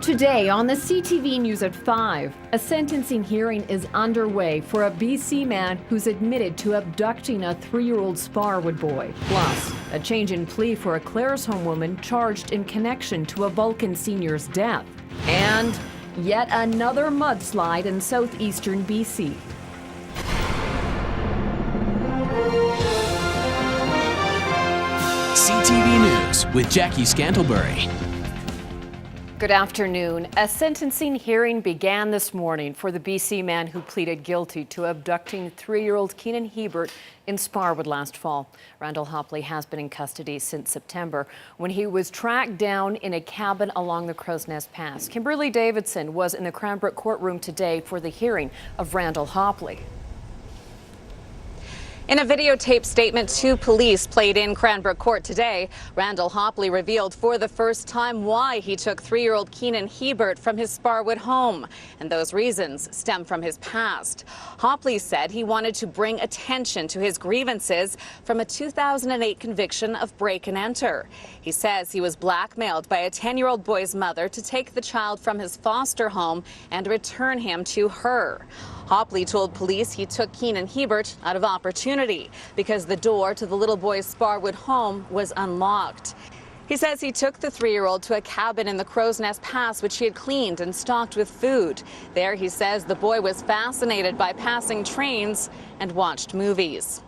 Today on the CTV News at 5, a sentencing hearing is underway for a BC man who's admitted to abducting a 3-year-old Sparwood boy. Plus, a change in plea for a Claresholm woman charged in connection to a Vulcan senior's death. And yet another mudslide in southeastern BC. CTV News with Jackie Scantlebury. Good afternoon. A sentencing hearing began this morning for the BC man who pleaded guilty to abducting 3-year-old Keenan Hebert in Sparwood last fall. Randall Hopley has been in custody since September when he was tracked down in a cabin along the Crow's Nest Pass. Kimberly Davidson was in the Cranbrook courtroom today for the hearing of Randall Hopley. In a videotaped statement to police played in Cranbrook Court today, Randall Hopley revealed for the first time why he took 3-year-old Keenan Hebert from his Sparwood home. And those reasons stem from his past. Hopley said he wanted to bring attention to his grievances from a 2008 conviction of break and enter. He says he was blackmailed by a 10-year-old boy's mother to take the child from his foster home and return him to her. Hopley told police he took Keenan Hebert out of opportunity because the door to the little boy's Sparwood home was unlocked. He says he took the 3-year-old to a cabin in the Crow's Nest Pass, which he had cleaned and stocked with food. There, he says, the boy was fascinated by passing trains and watched movies.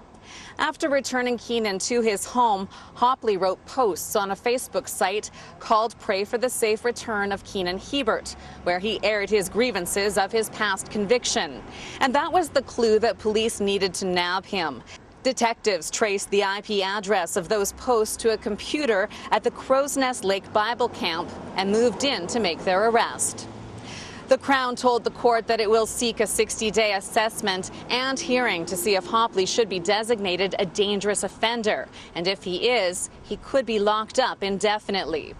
After returning Keenan to his home, Hopley wrote posts on a Facebook site called Pray for the Safe Return of Keenan Hebert, where he aired his grievances of his past conviction. And that was the clue that police needed to nab him. Detectives traced the IP address of those posts to a computer at the Crow's Nest Lake Bible Camp and moved in to make their arrest. The Crown told the court that it will seek a 60-day assessment and hearing to see if Hopley should be designated a dangerous offender. And if he is, he could be locked up indefinitely.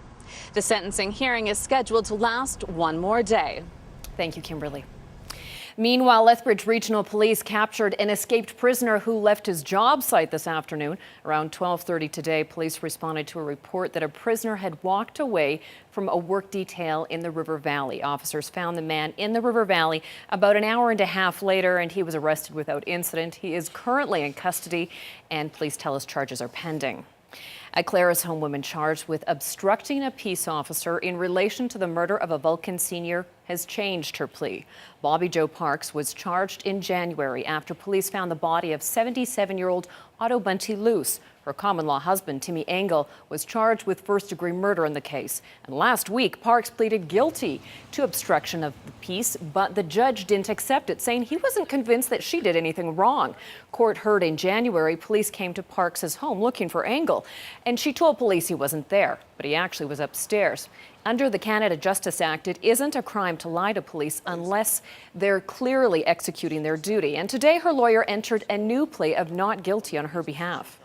The sentencing hearing is scheduled to last one more day. Thank you, Kimberly. Meanwhile, Lethbridge Regional Police captured an escaped prisoner who left his job site this afternoon. Around 12:30 today, police responded to a report that a prisoner had walked away from a work detail in the River Valley. Officers found the man in the River Valley about an hour and a half later, and he was arrested without incident. He is currently in custody, and police tell us charges are pending. A Claresholm woman charged with obstructing a peace officer in relation to the murder of a Vulcan senior has changed her plea. Bobby Jo Parks was charged in January after police found the body of 77-year-old Otto Bunty Luce. Her common-law husband, Timmy Engel, was charged with first-degree murder in the case. And last week, Parks pleaded guilty to obstruction of the peace, but the judge didn't accept it, saying he wasn't convinced that she did anything wrong. Court heard in January, police came to Parks' home looking for Engel, and she told police he wasn't there, but he actually was upstairs. Under the Canada Justice Act, it isn't a crime to lie to police unless they're clearly executing their duty. And today, her lawyer entered a new plea of not guilty on her behalf.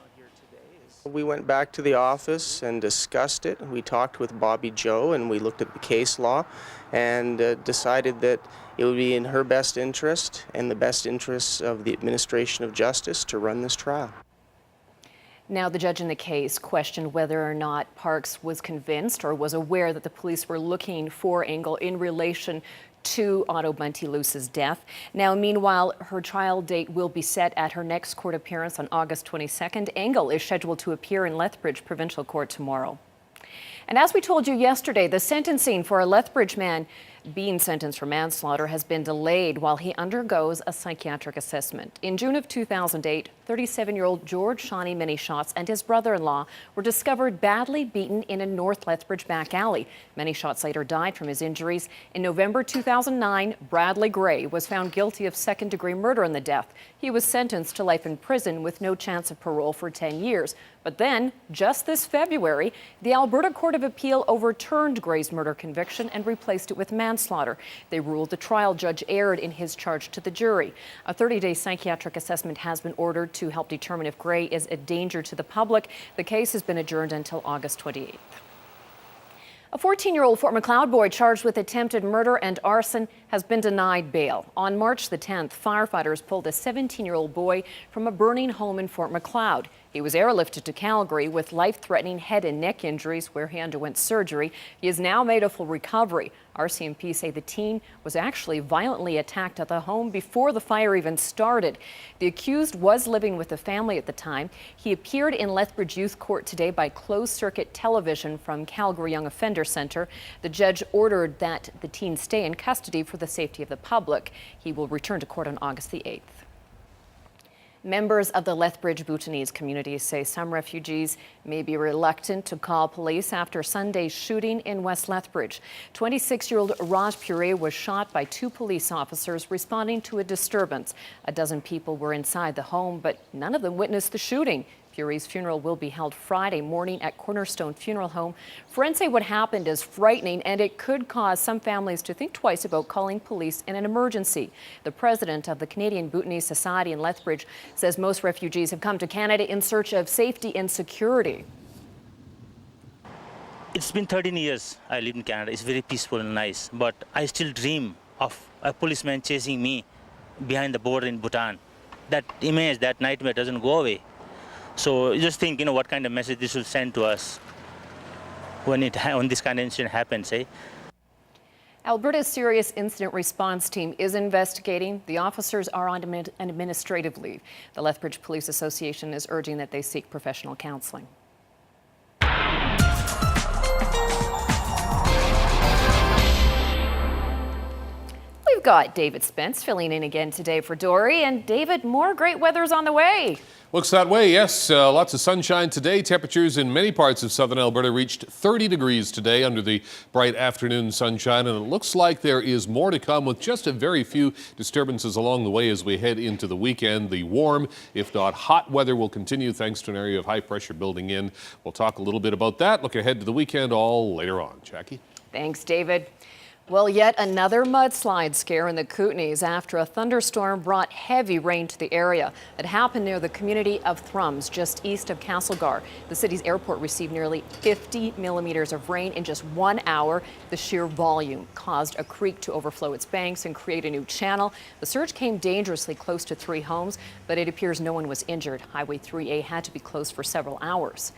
We went back to the office and discussed it. We talked with Bobby Jo and we looked at the case law and decided that it would be in her best interest and the best interests of the administration of justice to run this trial. Now, the judge in the case questioned whether or not Parks was convinced or was aware that the police were looking for Engel in relation to Otto Bunty Luce's death. Now, meanwhile, her trial date will be set at her next court appearance on August 22nd. Engel is scheduled to appear in Lethbridge Provincial Court tomorrow. And as we told you yesterday, the sentencing for a Lethbridge man being sentenced for manslaughter has been delayed while he undergoes a psychiatric assessment. In June of 2008, 37-year-old George Shawnee Many-Shots and his brother-in-law were discovered badly beaten in a North Lethbridge back alley. Many-Shots later died from his injuries. In November 2009, Bradley Gray was found guilty of second-degree murder in the death. He was sentenced to life in prison with no chance of parole for 10 years. But then, just this February, the Alberta Court of Appeal overturned Gray's murder conviction and replaced it with manslaughter. They ruled the trial judge erred in his charge to the jury. A 30-day psychiatric assessment has been ordered to help determine if Gray is a danger to the public. The case has been adjourned until August 28th. A 14-year-old Fort Macleod boy charged with attempted murder and arson has been denied bail. On March the 10th, firefighters pulled a 17-year-old boy from a burning home in Fort Macleod. He was airlifted to Calgary with life-threatening head and neck injuries where he underwent surgery. He has now made a full recovery. RCMP say the teen was actually violently attacked at the home before the fire even started. The accused was living with the family at the time. He appeared in Lethbridge Youth Court today by closed-circuit television from Calgary Young Offender Centre. The judge ordered that the teen stay in custody for the safety of the public. He will return to court on August the 8th. Members of the Lethbridge Bhutanese community say some refugees may be reluctant to call police after Sunday's shooting in West Lethbridge. 26-year-old Raj Pure was shot by two police officers responding to a disturbance. A dozen people were inside the home, but none of them witnessed the shooting. Pure's funeral will be held Friday morning at Cornerstone Funeral Home. Friends say what happened is frightening, and it could cause some families to think twice about calling police in an emergency. The president of the Canadian Bhutanese Society in Lethbridge says most refugees have come to Canada in search of safety and security. It's been 13 years I live in Canada. It's very peaceful and nice, but I still dream of a policeman chasing me behind the border in Bhutan. That image, that nightmare doesn't go away. So you just think, what kind of message this will send to us when this kind of incident happens, eh? Alberta's Serious Incident Response Team is investigating. The officers are on an administrative leave. The Lethbridge Police Association is urging that they seek professional counseling. We've got David Spence filling in again today for Dory. And David, more great weather's on the way. Looks that way, yes. Lots of sunshine today. Temperatures in many parts of southern Alberta reached 30 degrees today under the bright afternoon sunshine, and it looks like there is more to come with just a very few disturbances along the way as we head into the weekend. The warm, if not hot weather will continue thanks to an area of high pressure building in. We'll talk a little bit about that. Look ahead to the weekend all later on. Jackie? Thanks, David. Well, yet another mudslide scare in the Kootenays after a thunderstorm brought heavy rain to the area. It happened near the community of Thrums, just east of Castlegar. The city's airport received nearly 50 millimeters of rain in just 1 hour. The sheer volume caused a creek to overflow its banks and create a new channel. The surge came dangerously close to 3 homes, but it appears no one was injured. Highway 3A had to be closed for several hours.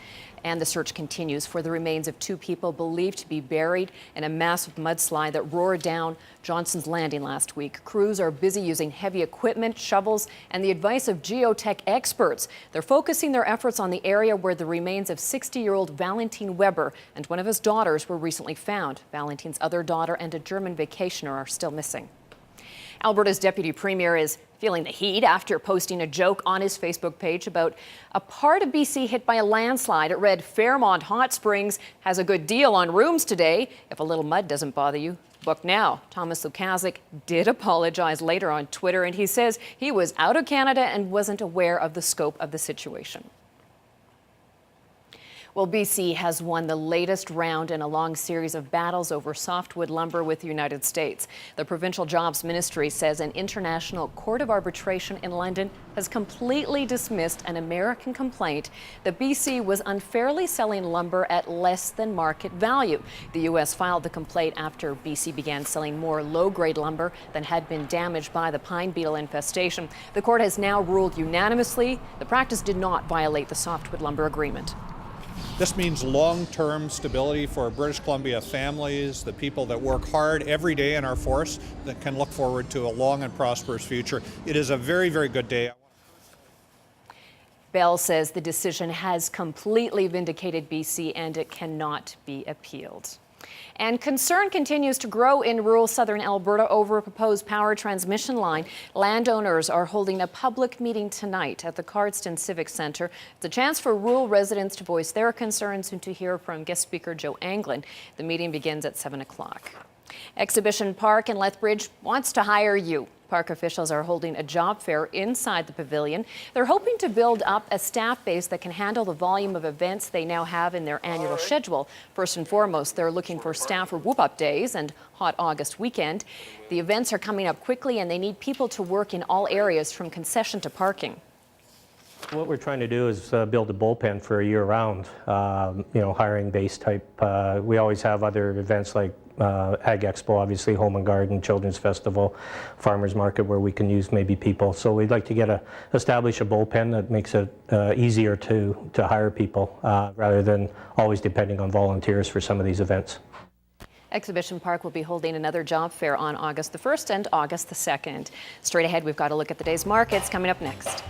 And the search continues for the remains of 2 people believed to be buried in a massive mudslide that roared down Johnson's Landing last week. Crews are busy using heavy equipment, shovels, and the advice of geotech experts. They're focusing their efforts on the area where the remains of 60-year-old Valentine Weber and one of his daughters were recently found. Valentine's other daughter and a German vacationer are still missing. Alberta's Deputy Premier is feeling the heat after posting a joke on his Facebook page about a part of BC hit by a landslide. It read, "Fairmont Hot Springs has a good deal on rooms today. If a little mud doesn't bother you, book now." Thomas Lukazik did apologize later on Twitter, and he says he was out of Canada and wasn't aware of the scope of the situation. Well, BC has won the latest round in a long series of battles over softwood lumber with the United States. The Provincial Jobs Ministry says an international court of arbitration in London has completely dismissed an American complaint that BC was unfairly selling lumber at less than market value. The U.S. filed the complaint after BC began selling more low-grade lumber than had been damaged by the pine beetle infestation. The court has now ruled unanimously the practice did not violate the softwood lumber agreement. This means long-term stability for British Columbia families, the people that work hard every day in our force that can look forward to a long and prosperous future. It is a very, very good day. Bell says the decision has completely vindicated BC and it cannot be appealed. And concern continues to grow in rural southern Alberta over a proposed power transmission line. Landowners are holding a public meeting tonight at the Cardston Civic Centre. It's a chance for rural residents to voice their concerns and to hear from guest speaker Joe Anglin. The meeting begins at 7 o'clock. Exhibition Park in Lethbridge wants to hire you. Park officials are holding a job fair inside the pavilion. They're hoping to build up a staff base that can handle the volume of events they now have in their annual schedule. First and foremost, they're looking for staff for Whoop-Up Days and Hot August Weekend. The events are coming up quickly and they need people to work in all areas from concession to parking. What we're trying to do is build a bullpen for a year-round, hiring base type. We always have other events like Ag Expo, obviously, Home and Garden, Children's Festival, Farmers Market, where we can use maybe people. So we'd like to establish a bullpen that makes it easier to hire people rather than always depending on volunteers for some of these events. Exhibition Park will be holding another job fair on August the 1st and August the 2nd. Straight ahead, we've got a look at the day's markets coming up next.